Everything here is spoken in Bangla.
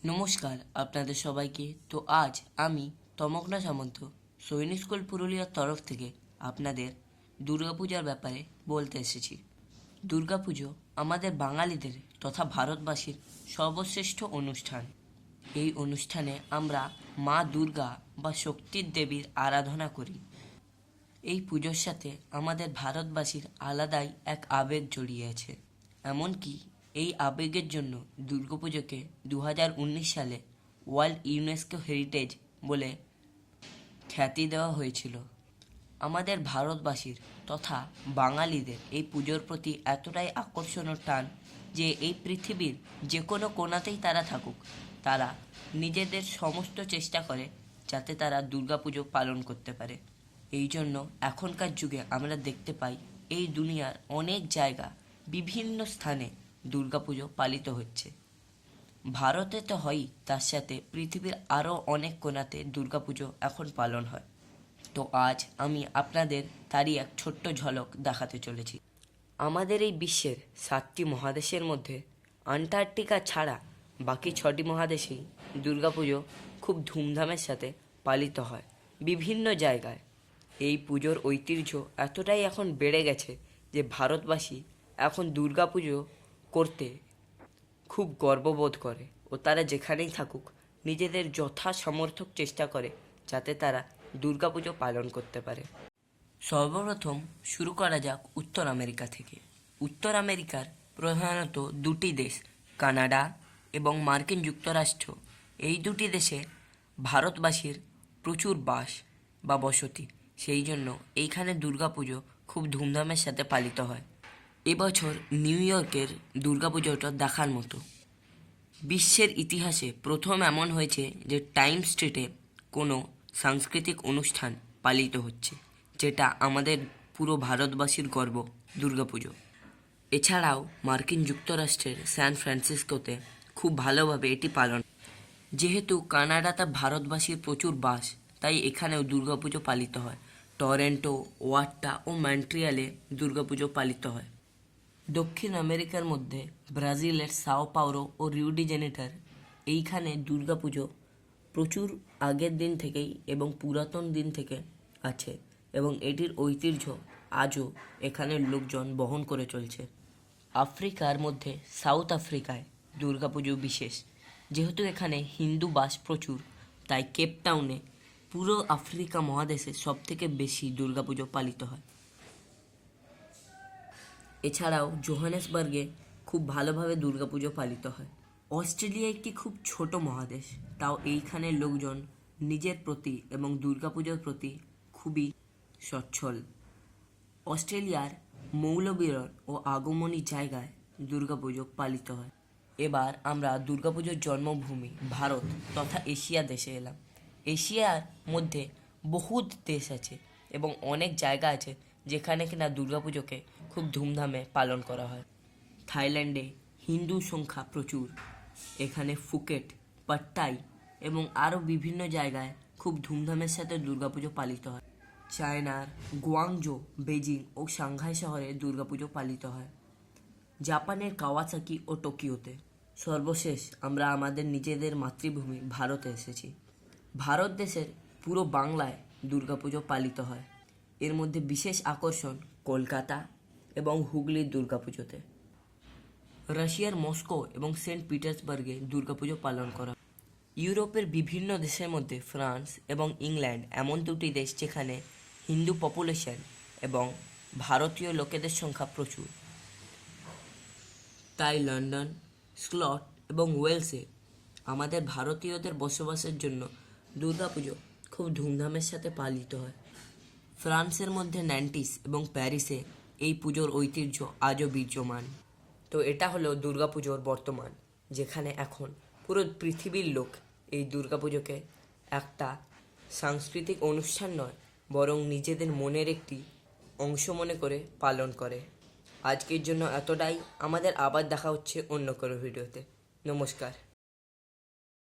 নমস্কার আপনাদের সবাইকে। তো আজ আমি তমগ্না সামন্ত সৈনিক স্কুল পুরুলিয়ার তরফ থেকে আপনাদের দুর্গাপূজার ব্যাপারে বলতে এসেছি। দুর্গাপুজো আমাদের বাঙালিদের তথা ভারতবাসীর সর্বশ্রেষ্ঠ অনুষ্ঠান। এই অনুষ্ঠানে আমরা মা দুর্গা বা শক্তির দেবীর আরাধনা করি। এই পুজোর সাথে আমাদের ভারতবাসীর আলাদাই এক আবেগ জড়িয়ে আছে। এমনকি এই আবেগের জন্য দুর্গাপুজোকে 2019 সালে ওয়ার্ল্ড ইউনেস্কো হেরিটেজ বলে খ্যাতি দেওয়া হয়েছিল। আমাদের ভারতবাসীর তথা বাঙালিদের এই পুজোর প্রতি এতটাই আকর্ষণ ও টান যে এই পৃথিবীর যে কোনো কোণাতেই তারা থাকুক, তারা নিজেদের সমস্ত চেষ্টা করে যাতে তারা দুর্গাপুজো পালন করতে পারে। এই জন্য এখনকার যুগে আমরা দেখতে পাই এই দুনিয়ার অনেক জায়গা বিভিন্ন স্থানে দুর্গাপুজো পালিত হচ্ছে। ভারতে তো হয়ই, তার সাথে পৃথিবীর আরও অনেক কোণাতে দুর্গাপুজো এখন পালন হয়। তো আজ আমি আপনাদের তারই এক ছোট্ট ঝলক দেখাতে চলেছি। আমাদের এই বিশ্বের 7টি মহাদেশের মধ্যে আন্টার্কটিকা ছাড়া বাকি 6টি মহাদেশেই দুর্গাপুজো খুব ধুমধামের সাথে পালিত হয় বিভিন্ন জায়গায়। এই পুজোর ঐতিহ্য এতটাই এখন বেড়ে গেছে যে ভারতবাসী এখন দুর্গাপুজো করতে খুব গর্ববোধ করে ও তারা যেখানেই থাকুক নিজেদের যথা সমর্থক চেষ্টা করে যাতে তারা দুর্গাপুজো পালন করতে পারে। সর্বপ্রথম শুরু করা যাক উত্তর আমেরিকা থেকে। উত্তর আমেরিকার প্রধানত দুটি দেশ, কানাডা এবং মার্কিন যুক্তরাষ্ট্র। এই দুটি দেশে ভারতবাসীর প্রচুর বাস বা বসতি, সেই জন্য এইখানে দুর্গাপুজো খুব ধুমধামের সাথে পালিত হয়। এবছর নিউ ইয়র্কের দুর্গাপুজোটা দেখার মতো। বিশ্বের ইতিহাসে প্রথম এমন হয়েছে যে টাইম স্ট্রিটে কোনো সাংস্কৃতিক অনুষ্ঠান পালিত হচ্ছে, যেটা আমাদের পুরো ভারতবাসীর গর্ব দুর্গাপুজো। এছাড়াও মার্কিন যুক্তরাষ্ট্রের স্যান ফ্রান্সিসকোতে খুব ভালোভাবে এটি পালন। যেহেতু কানাডাতে ভারতবাসীর প্রচুর বাস, তাই এখানেও দুর্গাপুজো পালিত হয়। টরন্টো, ওয়াট্টা ও মন্ট্রিয়ালে দুর্গাপুজো পালিত হয়। দক্ষিণ আমেরিকার মধ্যে ব্রাজিলের সাও পাওলো ও রিও ডি জেনেরিওর এইখানে দুর্গাপুজো প্রচুর আগের দিন থেকেই এবং পুরাতন দিন থেকে আছে এবং এটির ঐতিহ্য আজও এখানের লোকজন বহন করে চলছে। আফ্রিকার মধ্যে সাউথ আফ্রিকায় দুর্গাপুজো বিশেষ। যেহেতু এখানে হিন্দু বাস প্রচুর, তাই কেপটাউনে পুরো আফ্রিকা মহাদেশে সবথেকে বেশি দুর্গাপুজো পালিত হয়। এছাড়াও জোহানেসবার্গে খুব ভালোভাবে দুর্গাপুজো পালিত হয়। অস্ট্রেলিয়া একটি খুব ছোট মহাদেশ, তাও এইখানের লোকজন নিজের প্রতি এবং দুর্গাপুজোর প্রতি খুবই সচ্ছল। অস্ট্রেলিয়ার মৌলবিরন ও আগমনী জায়গায় দুর্গাপুজো পালিত হয়। এবার আমরা দুর্গাপুজোর জন্মভূমি ভারত তথা এশিয়া দেশে এলাম। এশিয়ার মধ্যে বহুত দেশ আছে এবং অনেক জায়গা আছে যেখানে কিনা দুর্গাপুজোকে খুব ধুমধামে পালন করা হয়। থাইল্যান্ডে হিন্দু সংখ্যা প্রচুর। এখানে ফুকেট, পাট্টাই এবং আরও বিভিন্ন জায়গায় খুব ধুমধামের সাথে দুর্গাপুজো পালিত হয়। চায়নার গুয়াংজো, বেজিং ও সাংহাই শহরে দুর্গাপুজো পালিত হয়। জাপানের কাওয়াসাকি ও টোকিওতে। সর্বশেষ আমরা আমাদের নিজেদের মাতৃভূমি ভারতে এসেছি। ভারত দেশের পুরো বাংলায় দুর্গাপুজো পালিত হয়। এর মধ্যে বিশেষ আকর্ষণ কলকাতা এবং হুগলির দুর্গাপুজোতে। রাশিয়ার মস্কো এবং সেন্ট পিটার্সবার্গে দুর্গাপুজো পালন করা। ইউরোপের বিভিন্ন দেশের মধ্যে ফ্রান্স এবং ইংল্যান্ড এমন দুটি দেশ যেখানে হিন্দু পপুলেশন এবং ভারতীয় লোকেদের সংখ্যা প্রচুর। তাই লন্ডন, স্কট এবং ওয়েলসে আমাদের ভারতীয়দের বসবাসের জন্য দুর্গাপুজো খুব ধুমধামের সাথে পালিত হয়। ফ্রান্সের মধ্যে ন্যান্টিস এবং প্যারিসে এই পুজোর ঐতিহ্য আজও বিদ্যমান। তো এটা হলো দুর্গাপুজোর বর্তমান, যেখানে এখন পুরো পৃথিবীর লোক এই দুর্গাপুজোকে একটা সাংস্কৃতিক অনুষ্ঠান নয়, বরং নিজেদের মনের একটি অংশ মনে করে পালন করে। আজকের জন্য এতটাই। আমাদের আবার দেখা হচ্ছে অন্য কোনো ভিডিওতে। নমস্কার।